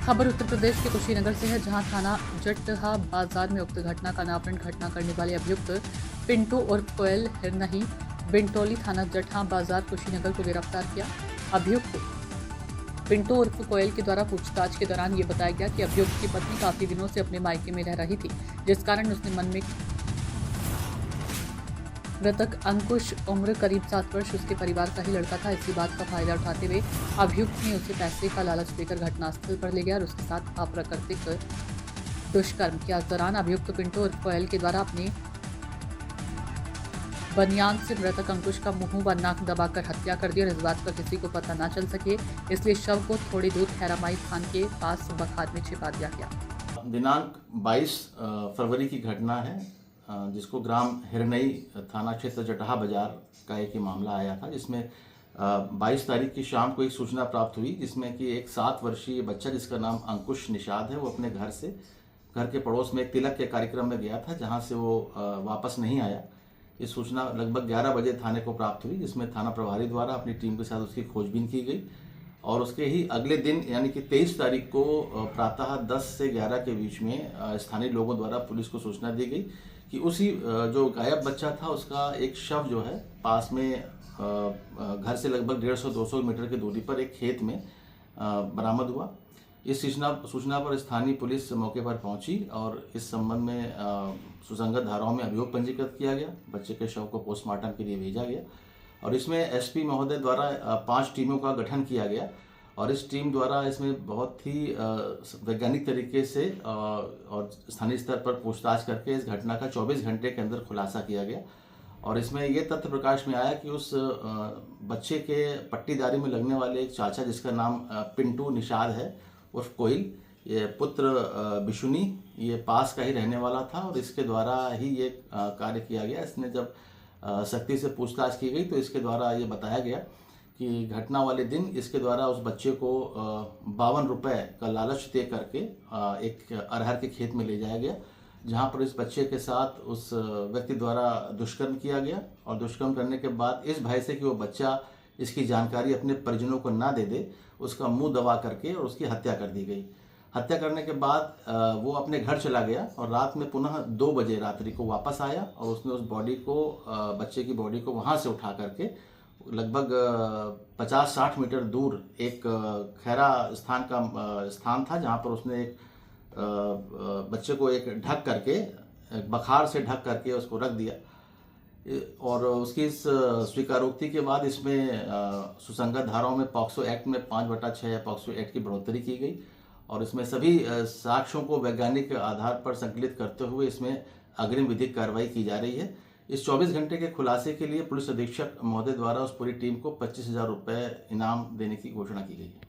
खबर उत्तर प्रदेश के कुशीनगर से है, जहां थाना जटहा बाजार में उक्त घटना का अनावरण घटना करने वाले अभियुक्त पिंटू उर्फ कोयल हिरनही बिंटोली थाना जटहा बाजार कुशीनगर को गिरफ्तार किया। अभियुक्त पिंटू उर्फ कोयल के द्वारा पूछताछ के दौरान ये बताया गया कि अभियुक्त की पत्नी काफी दिनों से अपने मायके में रह रही थी, जिस कारण उसने मन में मृतक अंकुश उम्र करीब 7 वर्ष उसके परिवार का ही लड़का था। इसी बात का फायदा उठाते हुए अभियुक्त ने उसे पैसे का लालच देकर घटनास्थल पर ले गया और उसके साथ अप्राकृतिक दुष्कर्म किया। इस दौरान अभियुक्त पिंटू उर्फ कोयल के द्वारा अपने बनियान से मृतक अंकुश का मुंह व नाक दबाकर हत्या कर दी और इस बात का किसी को पता न चल सके, इसलिए शव को थोड़ी दूर खैरामाई खान के पास बखार में छिपा दिया गया। दिनांक 22 फरवरी की घटना है, जिसको ग्राम हिरनई थाना क्षेत्र जटहा बाजार का एक मामला आया था, जिसमें 22 तारीख की शाम को एक सूचना प्राप्त हुई, जिसमें कि एक 7 वर्षीय बच्चा जिसका नाम अंकुश निषाद है, वो अपने घर के पड़ोस में एक तिलक के कार्यक्रम में गया था, जहां से वो वापस नहीं आया। ये सूचना लगभग 11 बजे थाने को प्राप्त हुई, जिसमें थाना प्रभारी द्वारा अपनी टीम के साथ उसकी खोजबीन की गई और उसके ही अगले दिन यानी कि 23 तारीख को प्रातः 10 से 11 के बीच में स्थानीय लोगों द्वारा पुलिस को सूचना दी गई कि उसी जो गायब बच्चा था उसका एक शव जो है पास में घर से लगभग 150-200 मीटर की दूरी पर एक खेत में बरामद हुआ। इस सूचना पर स्थानीय पुलिस मौके पर पहुंची और इस संबंध में सुसंगत धाराओं में अभियोग पंजीकृत किया गया। बच्चे के शव को पोस्टमार्टम के लिए भेजा गया और इसमें एसपी महोदय द्वारा 5 टीमों का गठन किया गया और इस टीम द्वारा इसमें बहुत ही वैज्ञानिक तरीके से और स्थानीय स्तर पर पूछताछ करके इस घटना का 24 घंटे के अंदर खुलासा किया गया और इसमें ये तथ्य प्रकाश में आया कि उस बच्चे के पट्टीदारी में लगने वाले एक चाचा जिसका नाम पिंटू निषाद है उर्फ कोयल, ये पुत्र बिशुनी, ये पास का ही रहने वाला था और इसके द्वारा ही ये कार्य किया गया। इसने जब सख्ती से पूछताछ की गई तो इसके द्वारा ये बताया गया कि घटना वाले दिन इसके द्वारा उस बच्चे को 52 रुपये का लालच दे करके एक अरहर के खेत में ले जाया गया, जहां पर इस बच्चे के साथ उस व्यक्ति द्वारा दुष्कर्म किया गया और दुष्कर्म करने के बाद इस भय से कि वो बच्चा इसकी जानकारी अपने परिजनों को ना दे दे, उसका मुंह दबा करके और उसकी हत्या कर दी गई। हत्या करने के बाद वो अपने घर चला गया और रात में पुनः 2 बजे रात्रि को वापस आया और उसने उस बॉडी को बच्चे की बॉडी को वहाँ से उठा करके लगभग 50-60 मीटर दूर एक खैरा स्थान था, जहाँ पर उसने एक बच्चे को एक ढक करके बखार से ढक करके उसको रख दिया और उसकी इस स्वीकारोक्ति के बाद इसमें सुसंगत धाराओं में पॉक्सो एक्ट में 5/6 या पॉक्सो एक्ट की बढ़ोतरी की गई और इसमें सभी साक्ष्यों को वैज्ञानिक आधार पर संकलित करते हुए इसमें अग्रिम विधिक कार्रवाई की जा रही है। इस 24 घंटे के खुलासे के लिए पुलिस अधीक्षक महोदय द्वारा उस पूरी टीम को 25,000 रुपये इनाम देने की घोषणा की गई है।